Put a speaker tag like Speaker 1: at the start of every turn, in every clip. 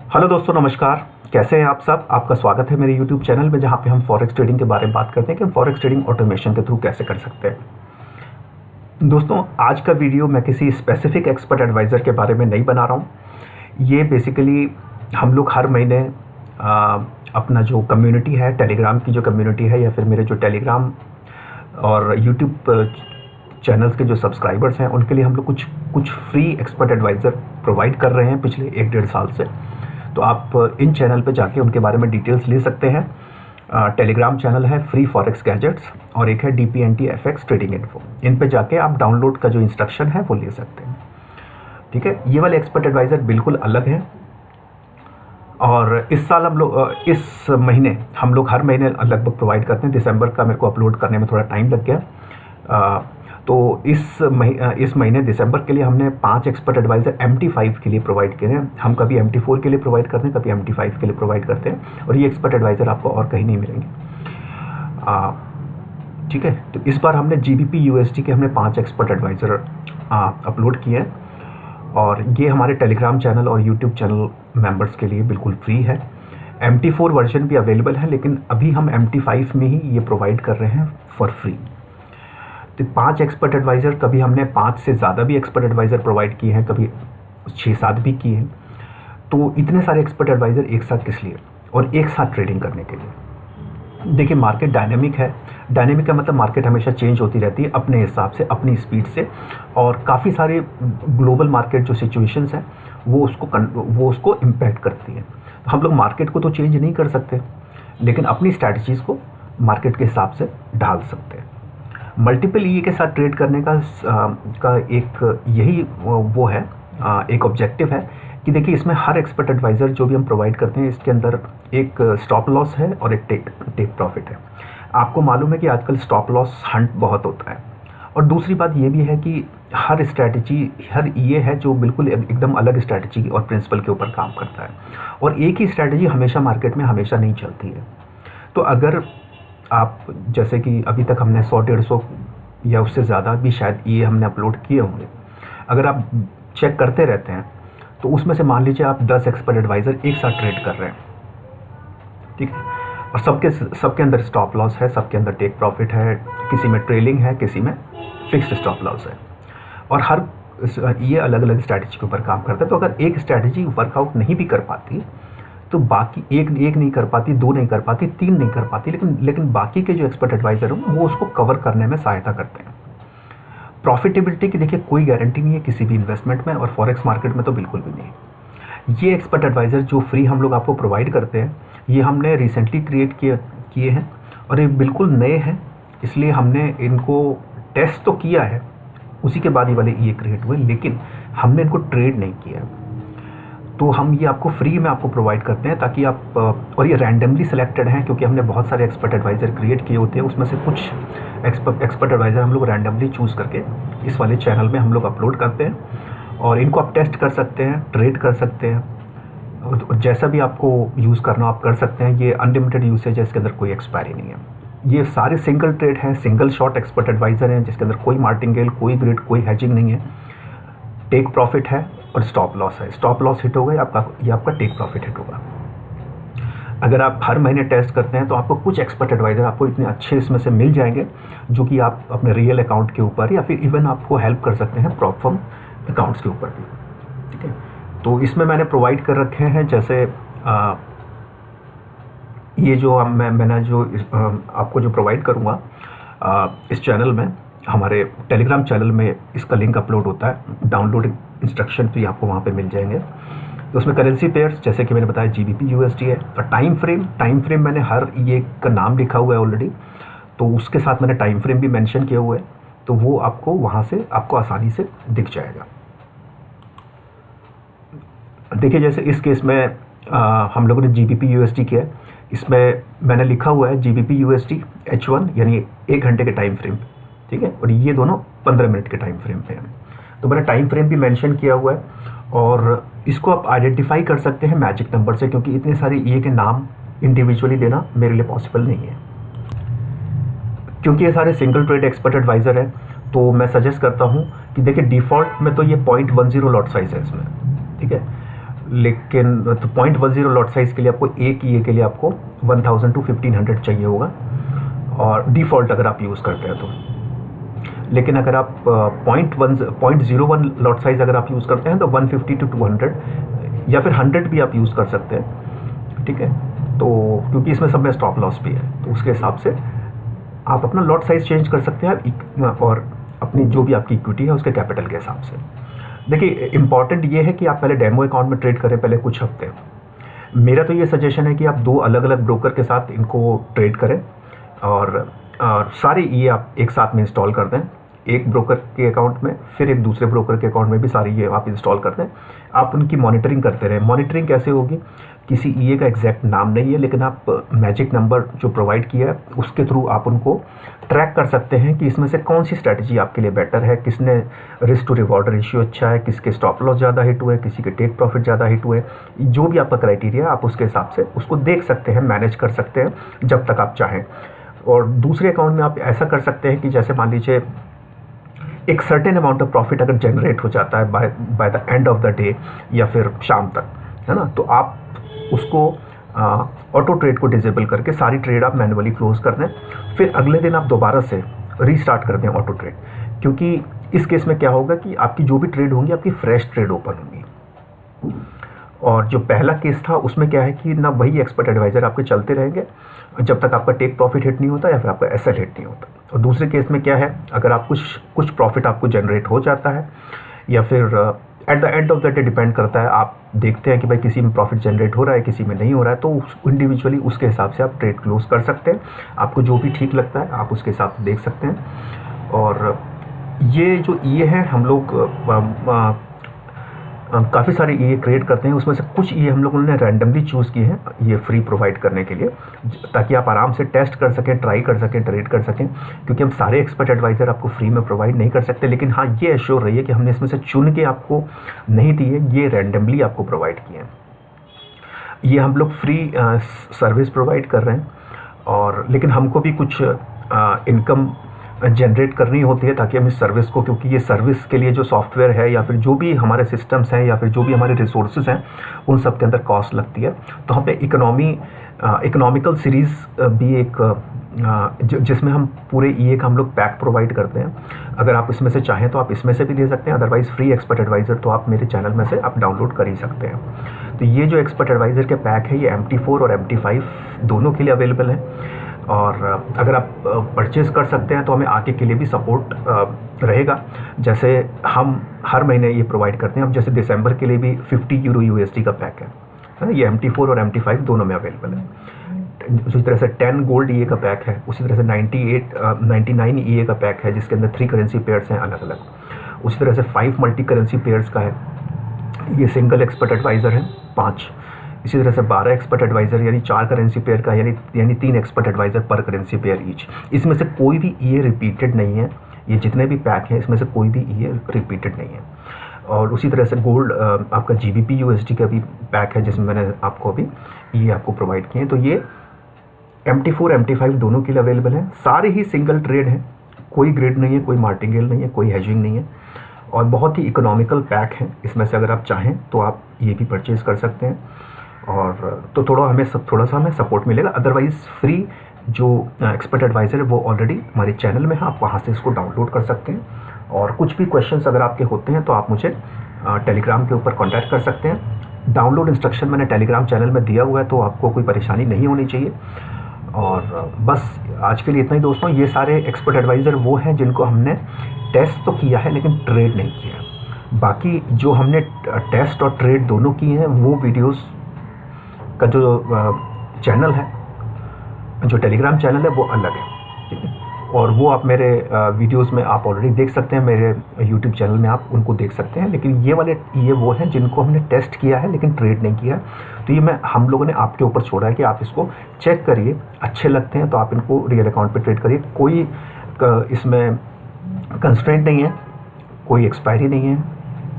Speaker 1: Hello दोस्तों, नमस्कार। कैसे हैं आप सब? आपका स्वागत है मेरे यूट्यूब चैनल में, जहां पे हम फॉरेक्स ट्रेडिंग के बारे में बात करते हैं कि हम फॉरेक्स ट्रेडिंग ऑटोमेशन के थ्रू कैसे कर सकते हैं। दोस्तों, आज का वीडियो मैं किसी स्पेसिफिक एक्सपर्ट एडवाइज़र के बारे में नहीं बना रहा हूं। ये बेसिकली हम लोग हर महीने अपना जो कम्युनिटी है, टेलीग्राम की जो कम्युनिटी है, या फिर मेरे जो टेलीग्राम और यूट्यूब चैनल्स के जो सब्सक्राइबर्स हैं, उनके लिए हम लोग कुछ फ्री एक्सपर्ट एडवाइज़र प्रोवाइड कर रहे हैं पिछले 1-1.5 साल से। तो आप इन चैनल पे जाके उनके बारे में डिटेल्स ले सकते हैं। टेलीग्राम चैनल है फ्री फॉरेक्स गैजेट्स, और एक है DPNT FX ट्रेडिंग इन्फो। इन पे जाके आप डाउनलोड का जो इंस्ट्रक्शन है वो ले सकते हैं। ठीक है, ये वाले एक्सपर्ट एडवाइज़र बिल्कुल अलग है। और इस साल हम लोग इस महीने हम लोग हर महीने लगभग प्रोवाइड करते हैं। दिसंबर का मेरे को अपलोड करने में थोड़ा टाइम लग गया। तो इस महीने दिसंबर के लिए हमने 5 एक्सपर्ट एडवाइज़र MT5 के लिए प्रोवाइड किए हैं। हम कभी MT4 के लिए प्रोवाइड करते हैं, कभी MT5 के लिए प्रोवाइड करते हैं, और ये एक्सपर्ट एडवाइज़र आपको और कहीं नहीं मिलेंगे। ठीक है, तो इस बार हमने GBP USD के हमने 5 एक्सपर्ट एडवाइज़र अपलोड किए हैं, और ये हमारे टेलीग्राम चैनल और यूट्यूब चैनल मेंबर्स के लिए बिल्कुल फ्री है। MT4 वर्जन भी अवेलेबल है, लेकिन अभी हम MT5 में ही ये प्रोवाइड कर रहे हैं फॉर फ्री। तो 5 एक्सपर्ट एडवाइज़र, कभी हमने 5 से ज़्यादा भी एक्सपर्ट एडवाइज़र प्रोवाइड किए हैं, कभी 6-7 भी किए हैं। तो इतने सारे एक्सपर्ट एडवाइज़र एक साथ किस लिए, और एक साथ ट्रेडिंग करने के लिए? देखिए, मार्केट डायनेमिक है। डायनेमिक का मतलब मार्केट हमेशा चेंज होती रहती है अपने हिसाब से, अपनी स्पीड से, और काफ़ी सारे ग्लोबल मार्केट जो सिचुएशंस हैं वो उसको इम्पैक्ट करती है। तो हम लोग मार्केट को तो चेंज नहीं कर सकते, लेकिन अपनी स्ट्रैटेजीज़ को मार्केट के हिसाब से ढाल सकते हैं। मल्टीपल ईए के साथ ट्रेड करने का एक यही वो है, एक ऑब्जेक्टिव है कि देखिए, इसमें हर एक्सपर्ट एडवाइज़र जो भी हम प्रोवाइड करते हैं, इसके अंदर एक स्टॉप लॉस है और एक टेक प्रॉफिट है। आपको मालूम है कि आजकल स्टॉप लॉस हंट बहुत होता है। और दूसरी बात ये भी है कि हर स्ट्रैटेजी, हर ईए है जो बिल्कुल एकदम अलग स्ट्रैटेजी और प्रिंसिपल के ऊपर काम करता है, और एक ही स्ट्रैटेजी हमेशा मार्केट में हमेशा नहीं चलती है। तो अगर आप, जैसे कि अभी तक हमने 100-150 या उससे ज़्यादा भी शायद ये हमने अपलोड किए होंगे, अगर आप चेक करते रहते हैं तो उसमें से मान लीजिए आप 10 एक्सपर्ट एडवाइज़र एक साथ ट्रेड कर रहे हैं। ठीक है, और सबके अंदर स्टॉप लॉस है, सबके अंदर टेक प्रॉफिट है, किसी में ट्रेलिंग है, किसी में फिक्स्ड स्टॉप लॉस है, और हर ये अलग अलग स्ट्रैटेजी के ऊपर काम करता है। तो अगर एक स्ट्रैटेजी वर्कआउट नहीं भी कर पाती, तो बाकी एक नहीं कर पाती, 2 नहीं कर पाती, 3 नहीं कर पाती, लेकिन बाकी के जो एक्सपर्ट एडवाइज़र हैं वो उसको कवर करने में सहायता करते हैं। प्रॉफिटेबिलिटी की देखिए कोई गारंटी नहीं है किसी भी इन्वेस्टमेंट में, और फॉरेक्स मार्केट में तो बिल्कुल भी नहीं। ये एक्सपर्ट एडवाइज़र जो फ्री हम लोग आपको प्रोवाइड करते हैं, ये हमने रिसेंटली क्रिएट किए हैं, और ये बिल्कुल नए हैं। इसलिए हमने इनको टेस्ट तो किया है, उसी के बाद ये वाले ये क्रिएट हुए, लेकिन हमने इनको ट्रेड नहीं किया। तो हम ये आपको फ्री में आपको प्रोवाइड करते हैं, ताकि आप, और ये रैंडमली सेलेक्टेड हैं, क्योंकि हमने बहुत सारे एक्सपर्ट एडवाइज़र क्रिएट किए होते हैं। उसमें से कुछ एक्सपर्ट एडवाइज़र हम लोग रैंडमली चूज़ करके इस वाले चैनल में हम लोग अपलोड करते हैं, और इनको आप टेस्ट कर सकते हैं, ट्रेड कर सकते हैं, और जैसा भी आपको यूज़ करना आप कर सकते हैं। ये अनलिमिटेड यूसेज है, इसके अंदर कोई एक्सपायरी नहीं है। ये सारे सिंगल ट्रेड हैं, सिंगल शॉट एक्सपर्ट एडवाइज़र हैं, जिसके अंदर कोई मार्टिंगेल, कोई ग्रिड, कोई हैजिंग नहीं है। टेक प्रॉफिट है और स्टॉप लॉस है। स्टॉप लॉस हिट होगा, ये आपका टेक प्रॉफिट हिट होगा। अगर आप हर महीने टेस्ट करते हैं तो आपको कुछ एक्सपर्ट एडवाइज़र आपको इतने अच्छे इसमें से मिल जाएंगे, जो कि आप अपने रियल अकाउंट के ऊपर, या फिर इवन आपको हेल्प कर सकते हैं प्रॉप फर्म अकाउंट्स के ऊपर भी। ठीक है, तो इसमें मैंने प्रोवाइड कर रखे हैं, जैसे ये जो मैंने जो आपको जो प्रोवाइड करूँगा इस चैनल में, हमारे टेलीग्राम चैनल में इसका लिंक अपलोड होता है। डाउनलोड इंस्ट्रक्शन भी आपको वहाँ पे मिल जाएंगे। तो उसमें करेंसी पेयर्स, जैसे कि मैंने बताया, GBP USD है, और टाइम फ्रेम मैंने हर ये का नाम लिखा हुआ है ऑलरेडी, तो उसके साथ मैंने टाइम फ्रेम भी मेंशन किया हुआ है, तो वो आपको वहाँ से आपको आसानी से दिख जाएगा। देखिए, जैसे इस केस में हम लोगों ने GBP USD किया है, इसमें मैंने लिखा हुआ है GBP USD H1, यानी 1 घंटे के टाइम फ्रेम। ठीक है, और ये दोनों 15 मिनट के टाइम फ्रेम पे हैं। तो मैंने टाइम फ्रेम भी मेंशन किया हुआ है, और इसको आप आइडेंटिफाई कर सकते हैं मैजिक नंबर से, क्योंकि इतने सारे ईए के नाम इंडिविजुअली देना मेरे लिए पॉसिबल नहीं है। क्योंकि ये सारे सिंगल ट्रेड एक्सपर्ट एडवाइज़र हैं, तो मैं सजेस्ट करता हूँ कि देखिए, डिफ़ॉल्ट में तो ये 0.10 लॉट साइज़ है इसमें। ठीक है, लेकिन तो 0.10 लॉट साइज़ के लिए आपको एक ईए के लिए आपको 1000 to 1500 चाहिए होगा, और डिफ़ॉल्ट अगर आप यूज़ करते हैं तो। लेकिन अगर आप 0.01 लॉट साइज़ अगर आप यूज़ करते हैं तो 150 to 200 या फिर 100 भी आप यूज़ कर सकते हैं, ठीक है। तो क्योंकि इसमें सब में स्टॉप लॉस भी है, तो उसके हिसाब से आप अपना लॉट साइज़ चेंज कर सकते हैं, और अपनी जो भी आपकी इक्विटी है उसके कैपिटल के हिसाब से। देखिए, इम्पॉर्टेंट ये है कि आप पहले डेमो अकाउंट में ट्रेड करें पहले कुछ हफ्ते। मेरा तो ये सजेशन है कि आप 2 अलग अलग ब्रोकर के साथ इनको ट्रेड करें, और सारे ये आप एक साथ में इंस्टॉल कर दें, एक ब्रोकर के अकाउंट में, फिर एक दूसरे ब्रोकर के अकाउंट में भी सारी ये आप इंस्टॉल कर दें। आप उनकी मॉनिटरिंग करते रहें। मॉनिटरिंग कैसे होगी? किसी ईए का एग्जैक्ट नाम नहीं है, लेकिन आप मैजिक नंबर जो प्रोवाइड किया है उसके थ्रू आप उनको ट्रैक कर सकते हैं कि इसमें से कौन सी स्ट्रैटेजी आपके लिए बेटर है, किसने रिस्क टू रिवॉर्ड रेशियो अच्छा है, किसके स्टॉप लॉस ज़्यादा हिट हुए, किसी के टेक प्रॉफिट ज़्यादा हिट हुए। जो भी आपका क्राइटेरिया आप उसके हिसाब से उसको देख सकते हैं, मैनेज कर सकते हैं जब तक आप चाहें। और दूसरे अकाउंट में आप ऐसा कर सकते हैं कि जैसे मान लीजिए एक सर्टेन अमाउंट ऑफ प्रॉफिट अगर जनरेट हो जाता है by the end of the day या फिर शाम तक, है ना, तो आप उसको ऑटो ट्रेड को डिसेबल करके सारी ट्रेड आप मैनुअली क्लोज कर दें, फिर अगले दिन आप दोबारा से रीस्टार्ट कर दें ऑटो ट्रेड। क्योंकि इस केस में क्या होगा कि आपकी जो भी ट्रेड होंगी आपकी फ्रेश ट्रेड ओपन होंगी। और जो पहला केस था उसमें क्या है कि ना वही एक्सपर्ट एडवाइज़र आपके चलते रहेंगे जब तक आपका टेक प्रॉफिट हिट नहीं होता या फिर आपका एसएल हिट नहीं होता। और दूसरे केस में क्या है, अगर आप कुछ प्रॉफिट आपको जनरेट हो जाता है या फिर at the end of the day depend करता है, आप देखते हैं कि भाई किसी में प्रॉफिट जनरेट हो रहा है किसी में नहीं हो रहा है, तो इंडिविजुअली उसके हिसाब से आप ट्रेड क्लोज कर सकते हैं। आपको जो भी ठीक लगता है आप उसके हिसाब से देख सकते हैं। और ये जो ईए है हम लोग काफ़ी सारे ईए क्रिएट करते हैं, उसमें से कुछ ईए हम लोगों ने रैंडमली चूज़ किए हैं ये फ्री प्रोवाइड करने के लिए, ताकि आप आराम से टेस्ट कर सकें, ट्राई कर सकें, ट्रेड कर सकें। क्योंकि हम सारे एक्सपर्ट एडवाइज़र आपको फ्री में प्रोवाइड नहीं कर सकते, लेकिन हाँ ये एश्योर रहिए कि हमने इसमें से चुन के आपको नहीं दिए, ये रैंडमली आपको प्रोवाइड किए हैं। ये हम लोग फ्री सर्विस प्रोवाइड कर रहे हैं, और लेकिन हमको भी कुछ इनकम जनरेट करनी होती है ताकि हम इस सर्विस को, क्योंकि ये सर्विस के लिए जो सॉफ्टवेयर है या फिर जो भी हमारे सिस्टम्स हैं या फिर जो भी हमारे रिसोर्सेज हैं उन सब के अंदर कॉस्ट लगती है। तो हमने इकोनॉमिकल सीरीज़ भी एक जिसमें हम पूरे ईए का हम लोग पैक प्रोवाइड करते हैं। अगर आप इसमें से चाहें तो आप इसमें से भी ले सकते हैं, अदरवाइज़ फ्री एक्सपर्ट एडवाइज़र तो आप मेरे चैनल में से आप डाउनलोड कर ही सकते हैं। तो ये जो एक्सपर्ट एडवाइज़र के पैक है ये MT4 और MT5 दोनों के लिए अवेलेबल है। और अगर आप परचेज़ कर सकते हैं तो हमें आगे के लिए भी सपोर्ट रहेगा। जैसे हम हर महीने ये प्रोवाइड करते हैं, अब जैसे दिसंबर के लिए भी €50 USD का पैक है ना, ये MT4 और MT5 दोनों में अवेलेबल है। उसी तरह से 10 गोल्ड ईए का पैक है, उसी तरह से 99 ईए का पैक है जिसके अंदर 3 करेंसी पेयर्स हैं अलग अलग। उसी तरह से 5 मल्टी करेंसी पेयर्स का है, ये सिंगल एक्सपर्ट एडवाइज़र है 5। इसी तरह से 12 एक्सपर्ट एडवाइज़र यानी 4 करेंसी पेयर का, यानी 3 एक्सपर्ट एडवाइज़र पर करेंसी पेयर ईच। इसमें से कोई भी ईए रिपीटेड नहीं है, ये जितने भी पैक हैं इसमें से कोई भी ईए रिपीटेड नहीं है। और उसी तरह से गोल्ड आपका GBP USD का भी पैक है जिसमें मैंने आपको अभी ये आपको प्रोवाइड किए हैं। तो ये MT4 MT5 दोनों के लिए अवेलेबल है। सारे ही सिंगल ट्रेड हैं, कोई ग्रिड नहीं है, कोई मार्टिंगेल नहीं है, कोई हेजिंग नहीं है, और बहुत ही इकोनॉमिकल पैक हैं। इसमें से अगर आप चाहें तो आप ये भी परचेज़ कर सकते हैं, और तो थोड़ा सा हमें सपोर्ट मिलेगा। अदरवाइज़ फ्री जो एक्सपर्ट एडवाइज़र है वो ऑलरेडी हमारे चैनल में है, आप वहाँ से इसको डाउनलोड कर सकते हैं। और कुछ भी क्वेश्चंस अगर आपके होते हैं तो आप मुझे टेलीग्राम के ऊपर कांटेक्ट कर सकते हैं। डाउनलोड इंस्ट्रक्शन मैंने टेलीग्राम चैनल में दिया हुआ है, तो आपको कोई परेशानी नहीं होनी चाहिए। और बस आज के लिए इतना ही दोस्तों। ये सारे एक्सपर्ट एडवाइज़र वो हैं जिनको हमने टेस्ट तो किया है लेकिन ट्रेड नहीं किया। बाकी जो हमने टेस्ट और ट्रेड दोनों किए हैं वो वीडियोस का जो चैनल है, जो टेलीग्राम चैनल है वो अलग है, ठीक है। और वो आप मेरे वीडियोस में आप ऑलरेडी देख सकते हैं, मेरे यूट्यूब चैनल में आप उनको देख सकते हैं। लेकिन ये वो हैं जिनको हमने टेस्ट किया है लेकिन ट्रेड नहीं किया। तो ये हम लोगों ने आपके ऊपर छोड़ा है कि आप इसको चेक करिए, अच्छे लगते हैं तो आप इनको रियल अकाउंट पे ट्रेड करिए। कोई इसमें कंस्ट्रेंट नहीं है, कोई एक्सपायरी नहीं है,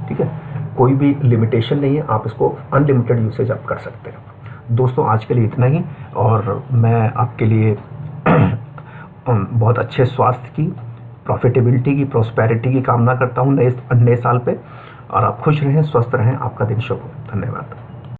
Speaker 1: ठीक है, कोई भी लिमिटेशन नहीं है, आप इसको अनलिमिटेड यूसेज आप कर सकते हैं। दोस्तों आज के लिए इतना ही, और मैं आपके लिए बहुत अच्छे स्वास्थ्य की, प्रॉफिटेबिलिटी की, प्रॉस्पेरिटी की कामना करता हूँ नए साल पे। और आप खुश रहें, स्वस्थ रहें, आपका दिन शुभ हो। धन्यवाद।